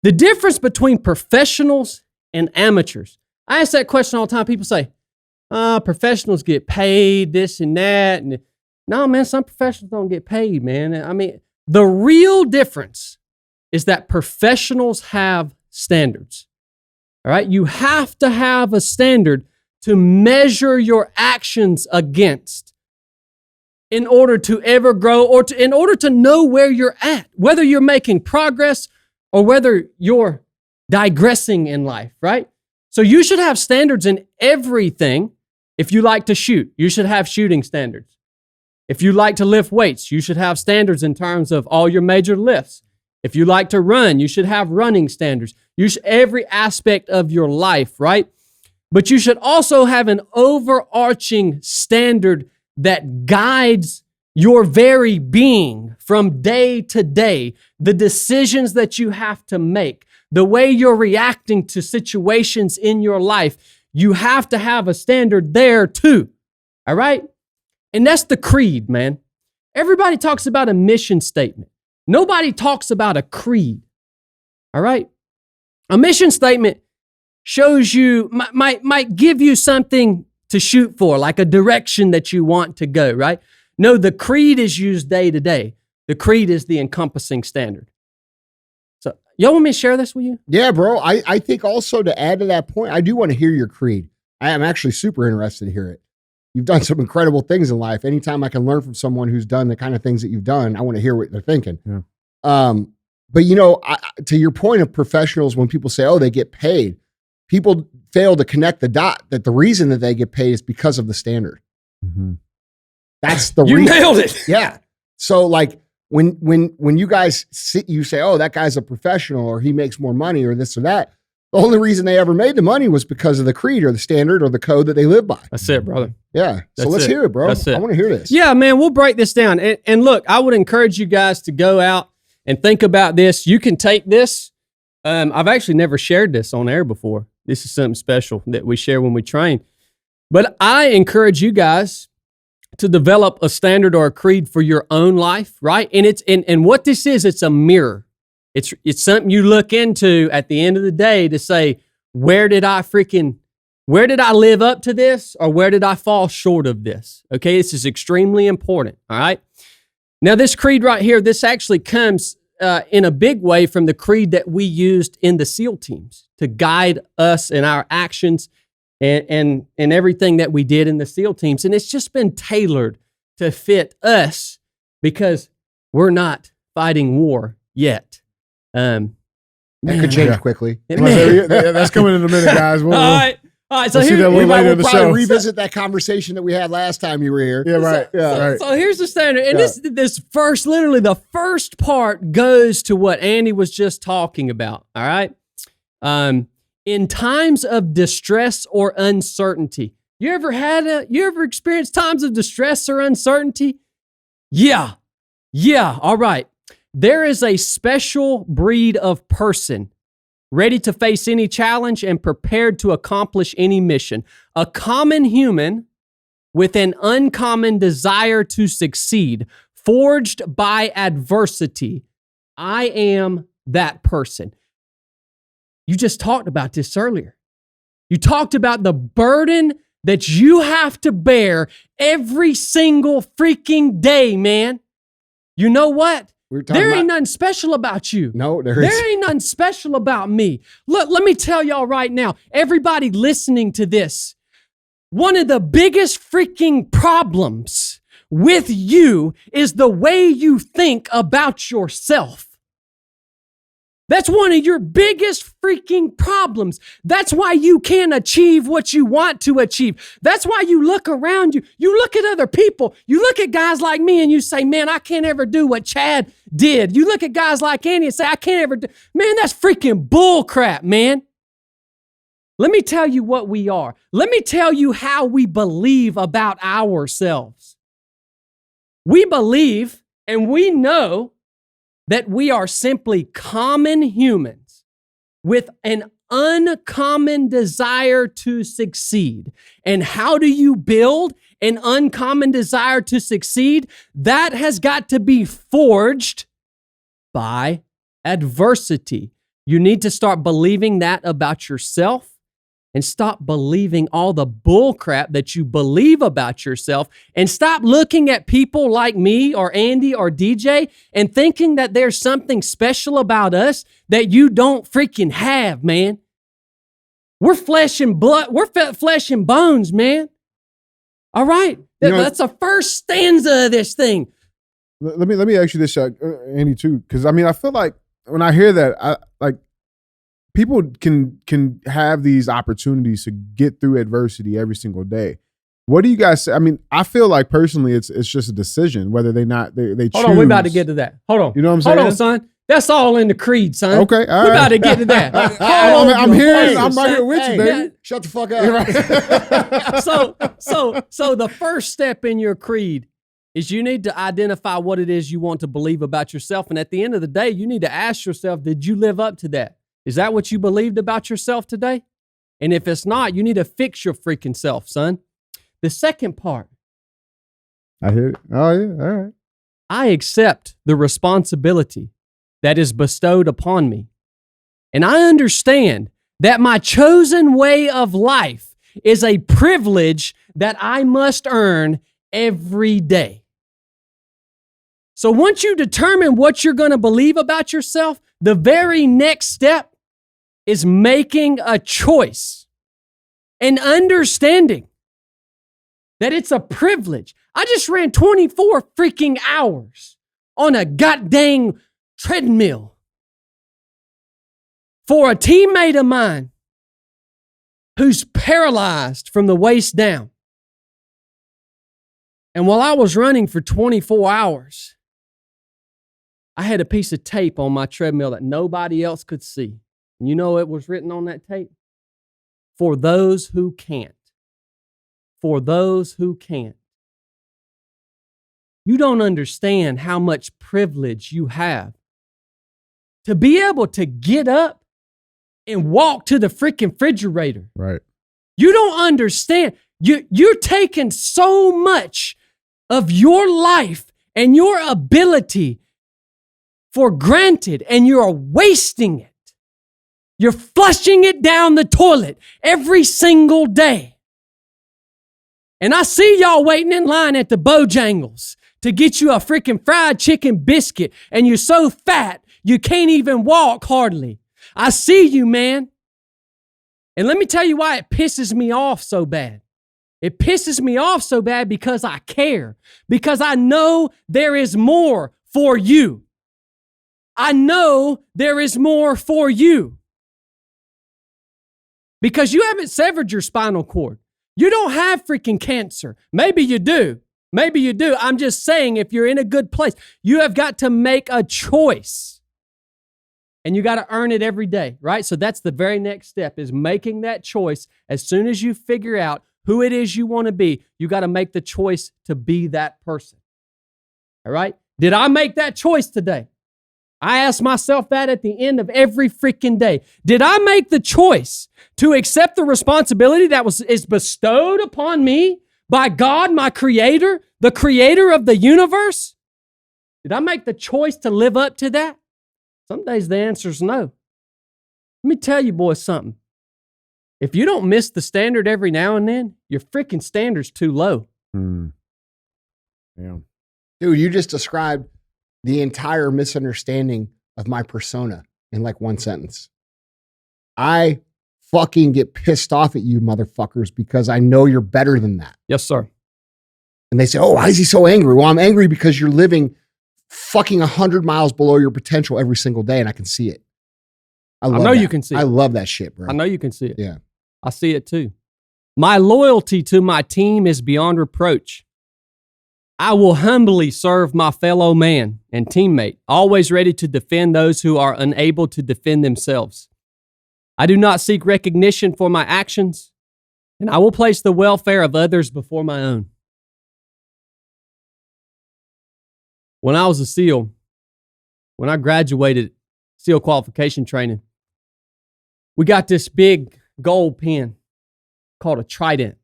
The difference between professionals and amateurs. I ask that question all the time. People say, professionals get paid, this and that. And no, man, some professionals don't get paid, man. I mean, the real difference is that professionals have standards. All right? You have to have a standard to measure your actions against in order to ever grow or in order to know where you're at, whether you're making progress or whether you're digressing in life, right? So you should have standards in everything. If you like to shoot, you should have shooting standards. If you like to lift weights, you should have standards in terms of all your major lifts. If you like to run, you should have running standards. Every aspect of your life, right? But you should also have an overarching standard that guides your very being from day to day, the decisions that you have to make, the way you're reacting to situations in your life. You have to have a standard there too, all right? And that's the creed, man. Everybody talks about a mission statement. Nobody talks about a creed, all right? A mission statement shows you, might give you something to shoot for, like a direction that you want to go, right? No, the creed is used day to day. The creed is the encompassing standard. So, y'all want me to share this with you? Yeah, bro. I think also to add to that point, I do want to hear your creed. I am actually super interested to hear it. You've done some incredible things in life. Anytime I can learn from someone who's done the kind of things that you've done, I want to hear what they're thinking. Yeah. But you know, to your point of professionals, when people say, oh, they get paid, people fail to connect the dot that the reason that they get paid is because of the standard. Mm-hmm. That's the reason. You nailed it. Yeah. So like when you guys you say, oh, that guy's a professional or he makes more money or this or that. The only reason they ever made the money was because of the creed or the standard or the code that they live by. That's it, brother. Yeah. So let's hear it, bro. That's it. I want to hear this. Yeah, man, we'll break this down. And look, I would encourage you guys to go out and think about this. You can take this. I've actually never shared this on air before. This is something special that we share when we train. But I encourage you guys to develop a standard or a creed for your own life, right? And and what this is, it's a mirror. It's something you look into at the end of the day to say, where did I live up to this, or where did I fall short of this? Okay, this is extremely important, all right? Now, this creed right here, this actually comes in a big way from the creed that we used in the SEAL teams to guide us in our actions and everything that we did in the SEAL teams. And it's just been tailored to fit us because we're not fighting war yet. That could change quickly. That's coming in a minute, guys. All right. So we'll probably revisit that conversation that we had last time you were here. Yeah, right. So here's the standard. And literally the first part goes to what Andy was just talking about. All right. In times of distress or uncertainty, you ever experienced times of distress or uncertainty? Yeah. All right. There is a special breed of person ready to face any challenge and prepared to accomplish any mission. A common human with an uncommon desire to succeed, forged by adversity. I am that person. You just talked about this earlier. You talked about the burden that you have to bear every single freaking day, man. You know what? There ain't nothing special about you. No, there ain't nothing special about me. Look, let me tell y'all right now, everybody listening to this, one of the biggest freaking problems with you is the way you think about yourself. That's one of your biggest freaking problems. That's why you can't achieve what you want to achieve. That's why you look around you. You look at other people. You look at guys like me and you say, man, I can't ever do what Chad did. You look at guys like Andy and say, I can't ever do. Man, that's freaking bull crap, man. Let me tell you what we are. Let me tell you how we believe about ourselves. We believe and we know that we are simply common humans with an uncommon desire to succeed. And how do you build an uncommon desire to succeed? That has got to be forged by adversity. You need to start believing that about yourself and stop believing all the bull crap that you believe about yourself, and stop looking at people like me or Andy or DJ and thinking that there's something special about us that you don't freaking have, man. We're flesh and blood. We're flesh and bones, man. All right? That's the first stanza of this thing. Let me ask you this, Andy, too, because I feel like when I hear that, people can have these opportunities to get through adversity every single day. What do you guys say? I feel like personally, it's just a decision whether they choose. Hold on, we're about to get to that. Hold on. You know what I'm saying? Hold on, son. That's all in the creed, son. Okay, all right. We're about to get to that. I'm right here with you, baby. Shut the fuck up. So the first step in your creed is you need to identify what it is you want to believe about yourself. And at the end of the day, you need to ask yourself, did you live up to that? Is that what you believed about yourself today? And if it's not, you need to fix your freaking self, son. The second part. I hear it. Oh, yeah. All right. I accept the responsibility that is bestowed upon me. And I understand that my chosen way of life is a privilege that I must earn every day. So once you determine what you're going to believe about yourself, the very next step is making a choice and understanding that it's a privilege. I just ran 24 freaking hours on a goddamn treadmill for a teammate of mine who's paralyzed from the waist down. And while I was running for 24 hours, I had a piece of tape on my treadmill that nobody else could see. And you know what was written on that tape? For those who can't. For those who can't. You don't understand how much privilege you have to be able to get up and walk to the freaking refrigerator. Right. You don't understand. You're taking so much of your life and your ability for granted, and you're wasting it. You're flushing it down the toilet every single day. And I see y'all waiting in line at the Bojangles to get you a freaking fried chicken biscuit, and you're so fat you can't even walk hardly. I see you, man. And let me tell you why it pisses me off so bad. It pisses me off so bad because I care. Because I know there is more for you. I know there is more for you. Because you haven't severed your spinal cord. You don't have freaking cancer. Maybe you do. Maybe you do. I'm just saying, if you're in a good place, you have got to make a choice. And you got to earn it every day, right? So that's the very next step, is making that choice. As soon as you figure out who it is you want to be, you got to make the choice to be that person. All right? Did I make that choice today? I ask myself that at the end of every freaking day. Did I make the choice to accept the responsibility that is bestowed upon me by God, my creator, the creator of the universe? Did I make the choice to live up to that? Some days the answer is no. Let me tell you, boys, something. If you don't miss the standard every now and then, your freaking standard's too low. Yeah. Dude, you just described the entire misunderstanding of my persona in like one sentence. I fucking get pissed off at you motherfuckers because I know you're better than that. Yes, sir. And they say, oh, why is he so angry? Well, I'm angry because you're living fucking 100 miles below your potential every single day, and I can see it. I know you can see it. I love that shit, bro. I know you can see it. Yeah. I see it too. My loyalty to my team is beyond reproach. I will humbly serve my fellow man and teammate, always ready to defend those who are unable to defend themselves. I do not seek recognition for my actions, and I will place the welfare of others before my own. When I was a SEAL, when I graduated SEAL qualification training, we got this big gold pin called a trident.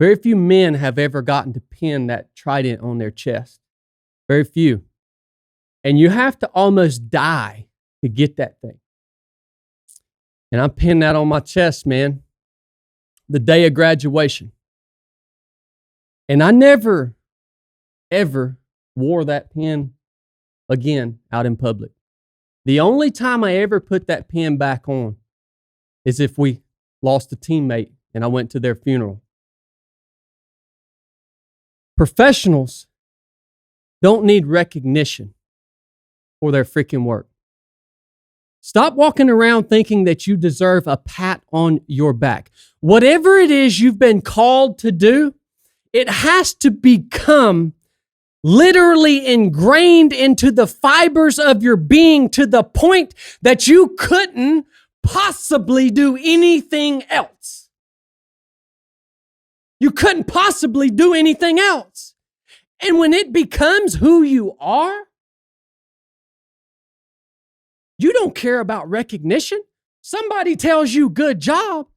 Very few men have ever gotten to pin that trident on their chest. Very few. And you have to almost die to get that thing. And I pinned that on my chest, man, the day of graduation. And I never, ever wore that pin again out in public. The only time I ever put that pin back on is if we lost a teammate and I went to their funeral. Professionals don't need recognition for their freaking work. Stop walking around thinking that you deserve a pat on your back. Whatever it is you've been called to do, it has to become literally ingrained into the fibers of your being to the point that you couldn't possibly do anything else. You couldn't possibly do anything else. And when it becomes who you are, you don't care about recognition. Somebody tells you good job.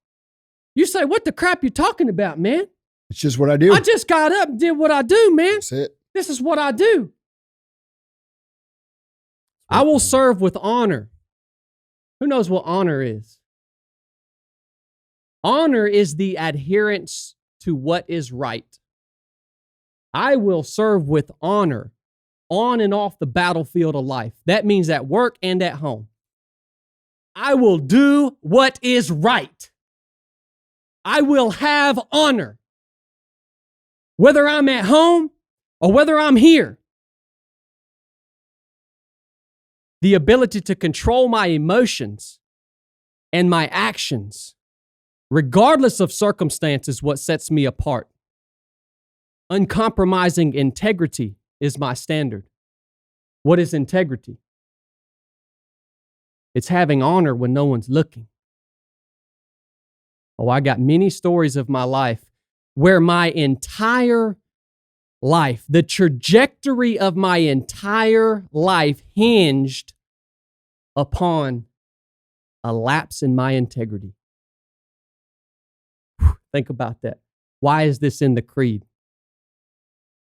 You say, what the crap you talking about, man? It's just what I do. I just got up and did what I do, man. That's it. This is what I do. I will serve with honor. Who knows what honor is? Honor is the adherence to what is right. I will serve with honor on and off the battlefield of life. That means at work and at home. I will do what is right. I will have honor. Whether I'm at home or whether I'm here. The ability to control my emotions and my actions, regardless of circumstances, what sets me apart. Uncompromising integrity is my standard. What is integrity? It's having honor when no one's looking. Oh, I got many stories of my life where my entire life, the trajectory of my entire life hinged upon a lapse in my integrity. Think about that. Why is this in the creed?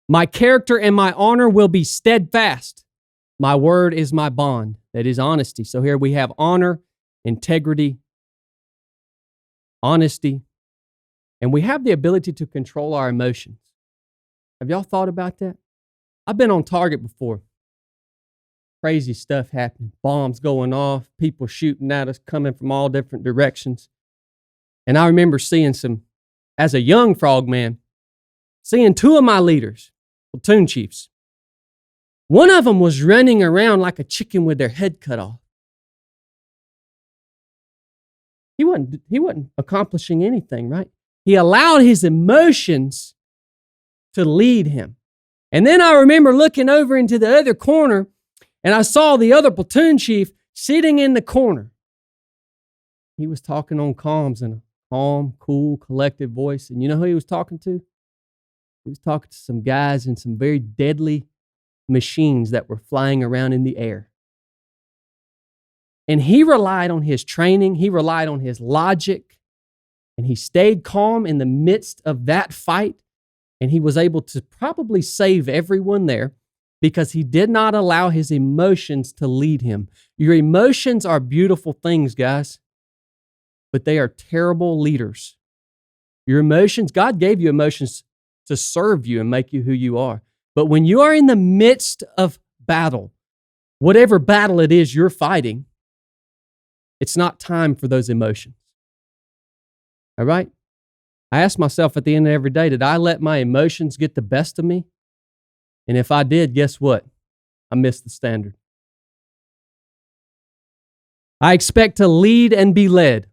My character and my honor will be steadfast. My word is my bond. That is honesty. So here we have honor, integrity, honesty, and we have the ability to control our emotions. Have y'all thought about that? I've been on target before. Crazy stuff happening. Bombs going off, people shooting at us, coming from all different directions. And I remember seeing as a young frogman, seeing two of my leaders, platoon chiefs. One of them was running around like a chicken with their head cut off. He wasn't accomplishing anything, right? He allowed his emotions to lead him. And then I remember looking over into the other corner and I saw the other platoon chief sitting in the corner. He was talking on comms in a calm, cool, collected voice. And you know who he was talking to? He was talking to some guys in some very deadly machines that were flying around in the air. And he relied on his training. He relied on his logic. And he stayed calm in the midst of that fight. And he was able to probably save everyone there because he did not allow his emotions to lead him. Your emotions are beautiful things, guys, but they are terrible leaders. Your emotions, God gave you emotions to serve you and make you who you are. But when you are in the midst of battle, whatever battle it is you're fighting, it's not time for those emotions. All right? I ask myself at the end of every day, did I let my emotions get the best of me? And if I did, guess what? I missed the standard. I expect to lead and be led.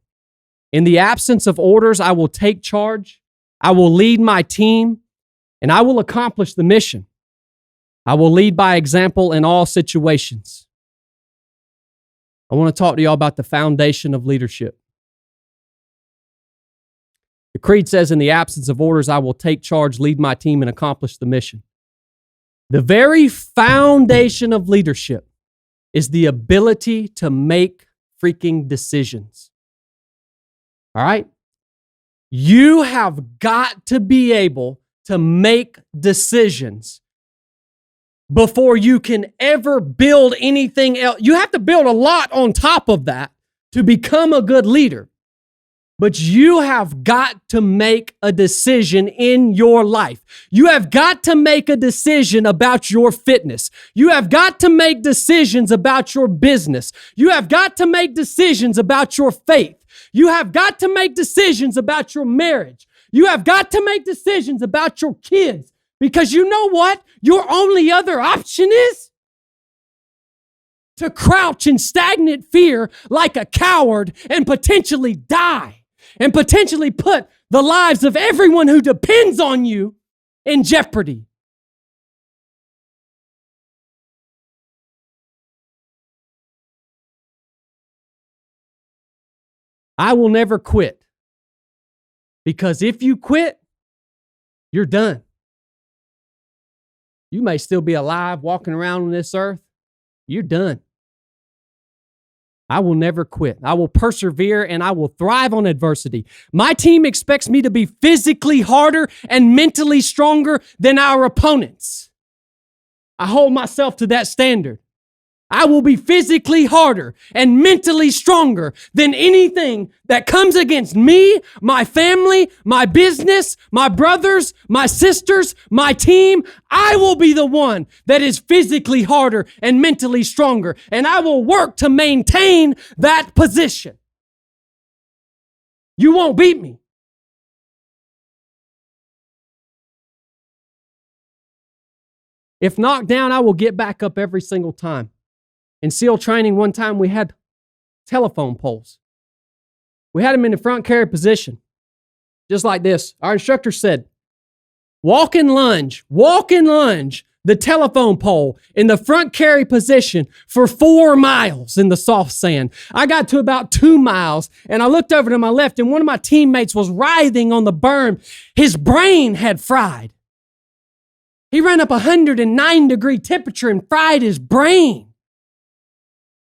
In the absence of orders, I will take charge. I will lead my team, and I will accomplish the mission. I will lead by example in all situations. I want to talk to y'all about the foundation of leadership. The creed says, in the absence of orders, I will take charge, lead my team, and accomplish the mission. The very foundation of leadership is the ability to make freaking decisions. All right? You have got to be able to make decisions. before you can ever build anything else. You have to build a lot on top of that to become a good leader. But you have got to make a decision in your life. You have got to make a decision about your fitness. You have got to make decisions about your business. You have got to make decisions about your faith. You have got to make decisions about your marriage. You have got to make decisions about your kids. Because you know what? Your only other option is to crouch in stagnant fear like a coward and potentially die. And potentially put the lives of everyone who depends on you in jeopardy. I will never quit. Because if you quit, you're done. You may still be alive walking around on this earth. You're done. I will never quit. I will persevere and I will thrive on adversity. My team expects me to be physically harder and mentally stronger than our opponents. I hold myself to that standard. I will be physically harder and mentally stronger than anything that comes against me, my family, my business, my brothers, my sisters, my team. I will be the one that is physically harder and mentally stronger, and I will work to maintain that position. You won't beat me. If knocked down, I will get back up every single time. In SEAL training, one time we had telephone poles. We had them in the front carry position, just like this. Our instructor said, walk and lunge the telephone pole in the front carry position for 4 miles in the soft sand. I got to about 2 miles, and I looked over to my left, and one of my teammates was writhing on the berm. His brain had fried. He ran up 109-degree temperature and fried his brain.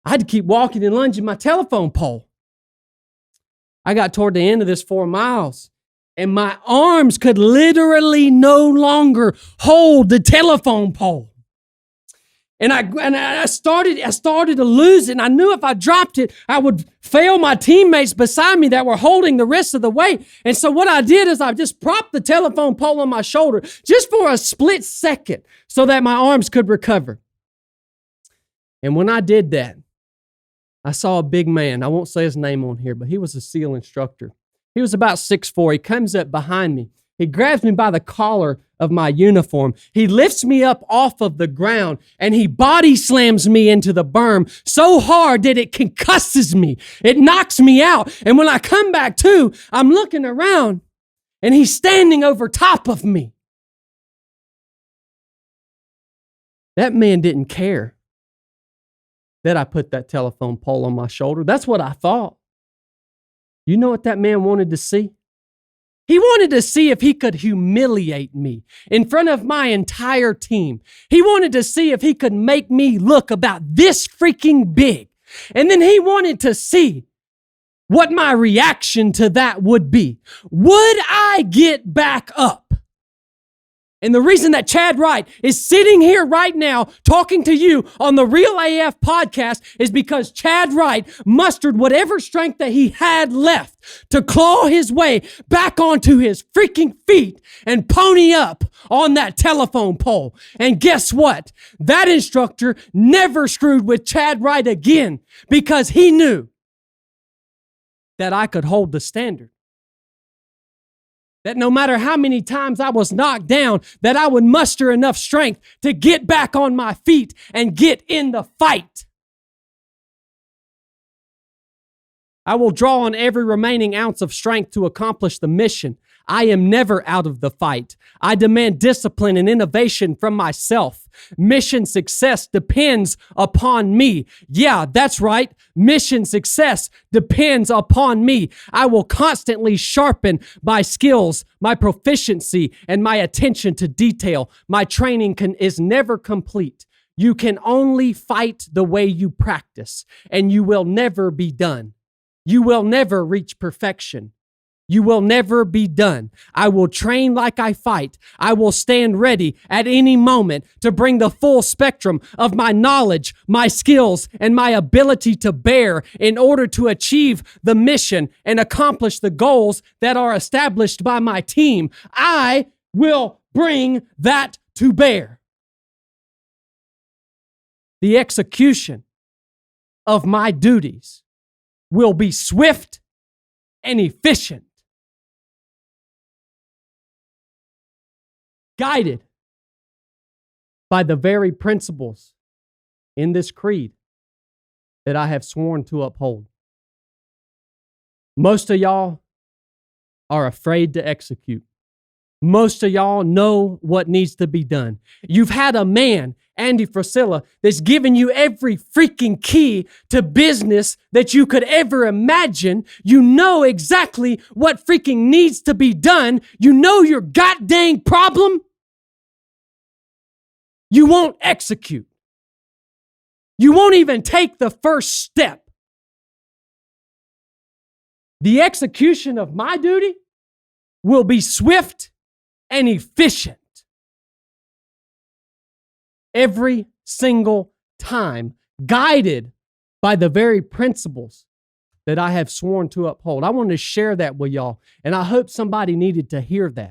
I had to keep walking and lunging my telephone pole. I got toward the end of this 4 miles, and my arms could literally no longer hold the telephone pole. And I started to lose it. And I knew if I dropped it, I would fail my teammates beside me that were holding the rest of the weight. And so what I did is I just propped the telephone pole on my shoulder just for a split second so that my arms could recover. And when I did that, I saw a big man. I won't say his name on here, but he was a SEAL instructor. He was about 6'4". He comes up behind me. He grabs me by the collar of my uniform. He lifts me up off of the ground, and he body slams me into the berm so hard that it concusses me. It knocks me out. And when I come back to, I'm looking around, and he's standing over top of me. That man didn't care that I put that telephone pole on my shoulder. That's what I thought. You know what that man wanted to see? He wanted to see if he could humiliate me in front of my entire team. He wanted to see if he could make me look about this freaking big. And then he wanted to see what my reaction to that would be. Would I get back up? And the reason that Chad Wright is sitting here right now talking to you on the Real AF podcast is because Chad Wright mustered whatever strength that he had left to claw his way back onto his freaking feet and pony up on that telephone pole. And guess what? That instructor never screwed with Chad Wright again because he knew that I could hold the standard. That no matter how many times I was knocked down, that I would muster enough strength to get back on my feet and get in the fight. I will draw on every remaining ounce of strength to accomplish the mission. I am never out of the fight. I demand discipline and innovation from myself. Mission success depends upon me. Yeah, that's right. Mission success depends upon me. I will constantly sharpen my skills, my proficiency, and my attention to detail. My training is never complete. You can only fight the way you practice, and you will never be done. You will never reach perfection. You will never be done. I will train like I fight. I will stand ready at any moment to bring the full spectrum of my knowledge, my skills, and my ability to bear in order to achieve the mission and accomplish the goals that are established by my team. I will bring that to bear. The execution of my duties will be swift and efficient, guided by the very principles in this creed that I have sworn to uphold. Most of y'all are afraid to execute. Most of y'all know what needs to be done. You've had a man, Andy Frisella, that's given you every freaking key to business that you could ever imagine. You know exactly what freaking needs to be done. You know your goddamn problem. You won't execute. You won't even take the first step. The execution of my duty will be swift and efficient every single time, guided by the very principles that I have sworn to uphold. I want to share that with y'all, and I hope somebody needed to hear that.